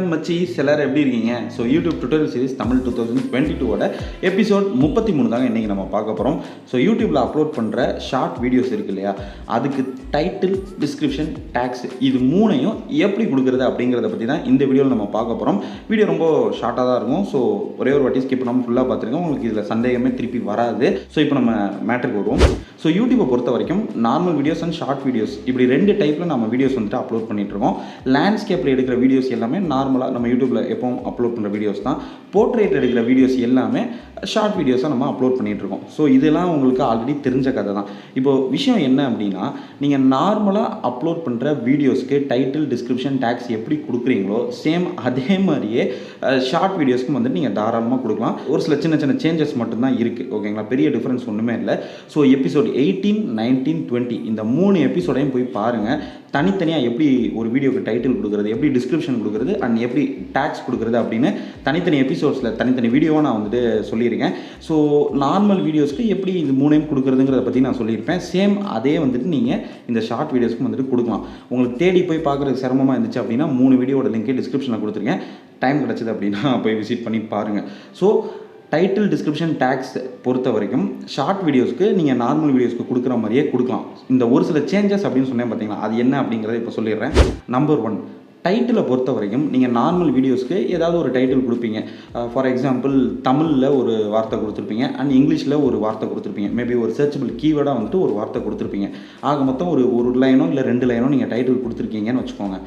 என்ன மச்சீஸ் எல்லாரும் எப்படி இருக்கீங்க? So YouTube tutorial series Tamil 2022ஓட எபிசோட் 33 தாங்க இன்றைக்கி நம்ம பார்க்க போகிறோம். ஸோ யூடியூப்பில் அப்லோட் பண்ணுற ஷார்ட் வீடியோஸ் இருக்கு இல்லையா, அதுக்கு டைட்டில், டிஸ்கிரிப்ஷன், டேக்ஸ் இது மூணையும் எப்படி கொடுக்குறது அப்படிங்கிறத பற்றி தான் இந்த வீடியோவில் நம்ம பார்க்க போகிறோம். வீடியோ ரொம்ப ஷார்ட்டாக தான் இருக்கும். ஸோ ஒரே ஒரு வாட்டி ஸ்கிப் பண்ணாமல் ஃபுல்லாக பார்த்துருக்கோம். உங்களுக்கு இதில் சந்தேகமே திருப்பி வராது. ஸோ இப்போ நம்ம மேட்டருக்கு வருவோம். ஸோ யூடியூப்பை பொறுத்த வரைக்கும் normal videos and short videos இப்படி ரெண்டு டைப்பில் நம்ம வீடியோஸ் வந்துட்டு அப்லோட் பண்ணிகிட்ருக்கோம். லேண்ட்ஸ்கேப்பில் எடுக்கிற வீடியோஸ் எல்லாமே நார்மலாக நம்ம யூடியூப்பில் எப்பவும் அப்லோட் பண்ணுற வீடியோஸ் தான். போர்ட்ரேட் எடுக்கிற வீடியோஸ் எல்லாமே ஷார்ட் வீடியோஸாக நம்ம அப்லோட் பண்ணிகிட்ருக்கோம். ஸோ இதெல்லாம் உங்களுக்கு ஆல்ரெடி தெரிஞ்ச கதை தான். இப்போது விஷயம் என்ன அப்படின்னா, நீங்கள் நார்மலாக அப்லோட் பண்ணுற வீடியோஸ்க்கு டைட்டில், டிஸ்கிரிப்ஷன், டேக்ஸ் எப்படி கொடுக்குறீங்களோ சேம் அதே மாதிரியே ஷார்ட் வீடியோஸ்க்கும் வந்துட்டு நீங்கள் தாராளமாக கொடுக்கலாம். ஒரு சில சின்ன சின்ன சேஞ்சஸ் மட்டும்தான் இருக்குது. ஓகேங்களா, பெரிய டிஃப்ரென்ஸ் ஒன்றுமே இல்லை. ஸோ எபிசோட் 18, 19, 20 இந்த 3 எபிசோடையும் போய் பாருங்கள். தனித்தனியாக எப்படி ஒரு வீடியோக்கு டைட்டில் கொடுக்குறது, எப்படி டிஸ்கிரிப்ஷன் கொடுக்குறது அண்ட் எப்படி டேக்ஸ் கொடுக்குறது அப்படின்னு தனித்தனி எபிசோட்ஸில் தனித்தனி வீடியோவாக நான் வந்துட்டு சொல்லியிருக்கேன். ஸோ நார்மல் வீடியோஸ்க்கு எப்படி இது மூணையும் கொடுக்குறதுங்கிறத பற்றி நான் சொல்லியிருப்பேன். சேம் அதே வந்துட்டு நீங்கள் இந்த ஷார்ட் வீடியோஸ்க்கும் வந்துட்டு கொடுக்கலாம். உங்களுக்கு தேடி போய் பார்க்குறதுக்கு சிரமமாக இருந்துச்சு அப்படின்னா 3 வீடியோட லிங்க்கே டிஸ்கிரிப்ஷனில் கொடுத்துருக்கேன். டைம் கிடச்சிது அப்படின்னா போய் விசிட் பண்ணி பாருங்கள். ஸோ டைட்டில், டிஸ்கிரிப்ஷன், டேக்ஸ் பொறுத்த வரைக்கும் ஷார்ட் வீடியோஸ்க்கு நீங்கள் நார்மல் வீடியோஸ்க்கு கொடுக்குற மாதிரியே கொடுக்கலாம். இந்த ஒரு சில சேஞ்சஸ் அப்படின்னு சொன்னேன் பார்த்தீங்களா, அது என்ன அப்படிங்கிறத இப்போ சொல்லிடுறேன். நம்பர் 1, டைட்டிலை பொறுத்த வரைக்கும் நீங்கள் நார்மல் வீடியோஸ்க்கு ஏதாவது ஒரு டைட்டில் கொடுப்பீங்க. ஃபார் எக்ஸாம்பிள் தமிழில் ஒரு வார்த்தை கொடுத்துருப்பீங்க அண்ட் இங்கிலீஷில் ஒரு வார்த்தை கொடுத்துருப்பீங்க. மேபி ஒரு சர்ச்சபிள் கீவேர்டாக வந்துட்டு ஒரு வார்த்தை கொடுத்துருப்பீங்க. ஆக மொத்தம் ஒரு லைனோ இல்லை 2 லைனோ நீங்கள் டைட்டில் கொடுத்துருக்கீங்கன்னு வச்சுக்கோங்க.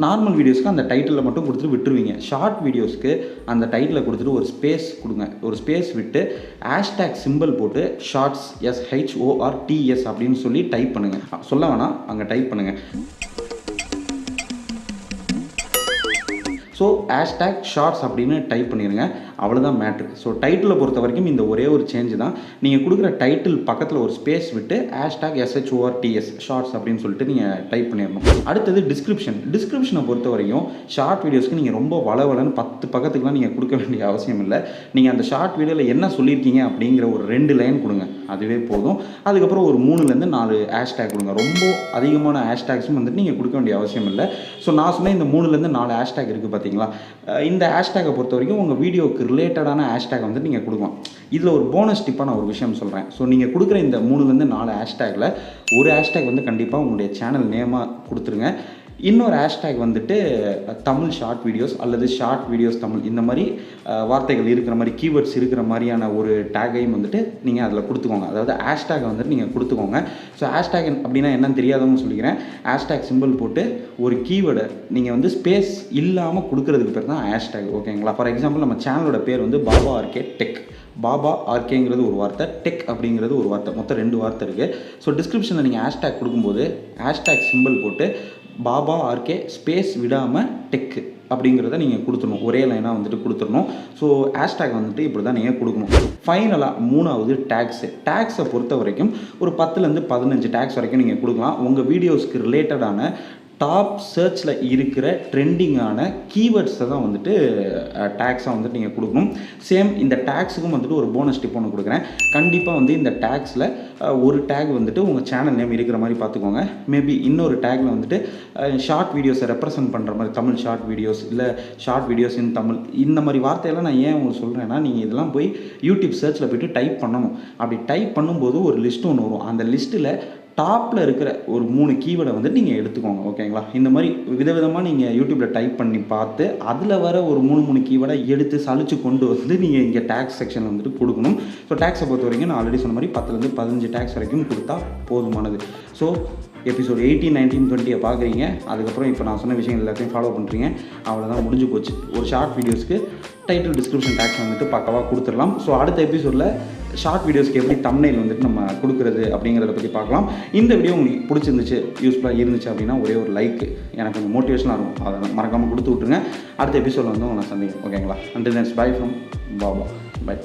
நார்மல் வீடியோஸ்க்கு அந்த டைட்டிலில் மட்டும் கொடுத்துட்டு விட்டுருவீங்க. ஷார்ட் வீடியோஸ்க்கு அந்த டைட்டிலை கொடுத்துட்டு ஒரு ஸ்பேஸ் கொடுங்க. ஒரு ஸ்பேஸ் விட்டு ஹேஷ்டேக் சிம்பிள் போட்டு ஷார்ட்ஸ் SHORTS அப்படின்னு சொல்லி டைப் பண்ணுங்கள். சொல்ல வேணாம், அங்கே டைப் பண்ணுங்கள். ஸோ ஹேஷ்டேக் ஷார்ட்ஸ் அப்படின்னு டைப் பண்ணிடுங்க. அவ்வளோதான் மேட்ரு. ஸோ டைட்டிலை பொறுத்த வரைக்கும் இந்த ஒரே ஒரு சேஞ்சு தான். நீங்கள் கொடுக்குற டைட்டில் பக்கத்தில் ஒரு ஸ்பேஸ் விட்டு ஹேஷ்டேக் SHORTS ஷார்ட்ஸ் அப்படின்னு சொல்லிட்டு நீங்கள் டைப் பண்ணிடணும். அடுத்தது டிஸ்கிரிப்ஷனை பொறுத்த வரைக்கும் ஷார்ட் வீடியோஸ்க்கு நீங்கள் ரொம்ப வளவலன்னு 10 பக்கத்துக்குலாம் நீங்கள் கொடுக்க வேண்டிய அவசியம் இல்லை. நீங்கள் அந்த ஷார்ட் வீடியோவில் என்ன சொல்லியிருக்கீங்க அப்படிங்கிற ஒரு 2 லைன் கொடுங்க, அதுவே போதும். அதுக்கப்புறம் ஒரு 3லேருந்து 4 ஹேஷ்டேக் கொடுங்க. ரொம்ப அதிகமான ஹேஷ்டேக்ஸும் வந்துட்டு நீங்கள் கொடுக்க வேண்டிய அவசியம் இல்லை. ஸோ நான் சொன்ன இந்த 3லேருந்து 4 ஹேஷ்டேக் இருக்குது பார்த்தீங்களா, இந்த ஹேஷ்டேக்கை பொறுத்த வரைக்கும் உங்கள் வீடியோவுக்கு ரிலேட்டடான ஹேஷ்டேக் வந்து நீங்கள் கொடுக்கலாம். இதில் ஒரு போனஸ் டிப்பாக நான் ஒரு விஷயம் சொல்கிறேன். ஸோ நீங்கள் கொடுக்குற இந்த 3லேருந்து 4 ஹேஷ்டேக்கில் ஒரு ஹேஷ்டேக் வந்து கண்டிப்பாக உங்களுடைய சேனல் நேமாக கொடுத்துருங்க. இன்னொரு ஹேஷ்டேக் வந்துட்டு தமிழ் ஷார்ட் வீடியோஸ் அல்லது ஷார்ட் வீடியோஸ் தமிழ் இந்த மாதிரி வார்த்தைகள் இருக்கிற மாதிரி கீவேர்ட்ஸ் இருக்கிற மாதிரியான ஒரு டேக்கையும் வந்துட்டு நீங்கள் அதில் கொடுத்துக்கோங்க. அதாவது ஹேஷ்டேக்கை வந்துட்டு நீங்கள் கொடுத்துக்கோங்க. ஸோ ஹேஷ்டேக் அப்படின்னா என்னன்னு தெரியாதவங்க சொல்லிக்கிறேன். ஹேஷ்டேக் சிம்பிள் போட்டு ஒரு கீவேர்டை நீங்கள் வந்து ஸ்பேஸ் இல்லாமல் கொடுக்குறதுக்கு பேர் தான் ஹேஷ்டேக். ஓகேங்களா, ஃபார் எக்ஸாம்பிள் நம்ம சேனலோட பேர் வந்து BabaRK டெக். BabaRKங்கிறது ஒரு வார்த்தை, டெக் அப்படிங்கிறது ஒரு வார்த்தை, மொத்தம் 2 வார்த்தை இருக்குது. ஸோ டிஸ்கிரிப்ஷனில் நீங்கள் ஹேஷ்டேக் கொடுக்கும்போது ஹேஷ்டேக் சிம்பிள் போட்டு BabaRK ஸ்பேஸ் விடாமல் டெக் அப்படிங்கிறத நீங்கள் கொடுத்துடணும். ஒரே லைனாக வந்துட்டு கொடுத்துடணும். ஸோ ஹேஷ்டேக் வந்துட்டு இப்படி தான் நீங்கள் கொடுக்கணும். ஃபைனலாக 3வது டேக்ஸை பொறுத்த வரைக்கும் ஒரு 10லேருந்து 15 டேக்ஸ் வரைக்கும் நீங்கள் கொடுக்கலாம். உங்கள் வீடியோஸ்க்கு ரிலேட்டடான டாப் சர்ச்சில் இருக்கிற ட்ரெண்டிங்கான கீவேர்ட்ஸை தான் வந்துட்டு டேக்ஸாக வந்துட்டு நீங்கள் கொடுக்கணும். சேம் இந்த டேக்ஸுக்கும் வந்துட்டு ஒரு போனஸ் டிப் ஒன்று கொடுக்குறேன். கண்டிப்பாக வந்து இந்த டேக்ஸில் ஒரு டேக் வந்துட்டு உங்கள் சேனல் நேம் இருக்கிற மாதிரி பார்த்துக்கோங்க. மேபி இன்னொரு டேக்கில் வந்துட்டு ஷார்ட் வீடியோஸை ரெப்ரசன்ட் பண்ணுற மாதிரி தமிழ் ஷார்ட் வீடியோஸ் இல்லை ஷார்ட் வீடியோஸ் இன் தமிழ் இந்த மாதிரி வார்த்தையெல்லாம் நான் ஏன் உங்களுக்கு சொல்கிறேன்னா, நீங்கள் இதெல்லாம் போய் யூடியூப் சர்ச்சில் போய்ட்டு டைப் பண்ணணும். அப்படி டைப் பண்ணும்போது ஒரு லிஸ்ட்டு ஒன்று வரும். அந்த லிஸ்ட்டில் டாப்பில் இருக்கிற ஒரு 3 கீவேர்டை வந்து நீங்கள் எடுத்துக்கோங்க. ஓகேங்களா, இந்த மாதிரி விதவிதமாக நீங்கள் யூடியூப்பில் டைப் பண்ணி பார்த்து அதில் வர ஒரு 3 கீவேர்டை எடுத்து சலிச்சு கொண்டு வந்து நீங்கள் இங்கே டேக்ஸ் செக்ஷனில் வந்துட்டு கொடுக்கணும். ஸோ டேக்ஸை பொறுத்த வரைக்கும் நான் ஆல்ரெடி சொன்ன மாதிரி 10லேருந்து 15 டேக்ஸ் வரைக்கும் கொடுத்தா போதுமானது. ஸோ எபிசோட் 18, 19, 20 பார்க்குறீங்க. அதுக்கப்புறம் இப்போ நான் சொன்ன விஷயங்கள் எல்லாத்தையும் ஃபாலோ பண்ணுறீங்க. அவ்வளோதான், முடிஞ்சு போச்சு. ஒரு ஷார்ட் வீடியோஸ்க்கு டைட்டில், டிஸ்கிரிப்ஷன், டேக்ஸ் வந்துட்டு பக்கவாக கொடுத்துடலாம். ஸோ அடுத்த எபிசோடில் ஷார்ட் வீடியோஸ்க்கு எப்படி தம்ப்நெயில் வந்துட்டு நம்ம கொடுக்குறது அப்படிங்கிறத பற்றி பார்க்கலாம். இந்த வீடியோ உங்களுக்கு பிடிச்சிருந்துச்சு, யூஸ்ஃபுல்லாக இருந்துச்சு அப்படின்னா ஒரே ஒரு லைக் எனக்கு கொஞ்சம் மோட்டிவேஷனாக இருக்கும். அதை மறக்காமல் கொடுத்து விட்ருங்க. அடுத்த எபிசோடில் வந்து உங்களை சந்திக்கிறேன். ஓகேங்களா, until then bye from Baba. By.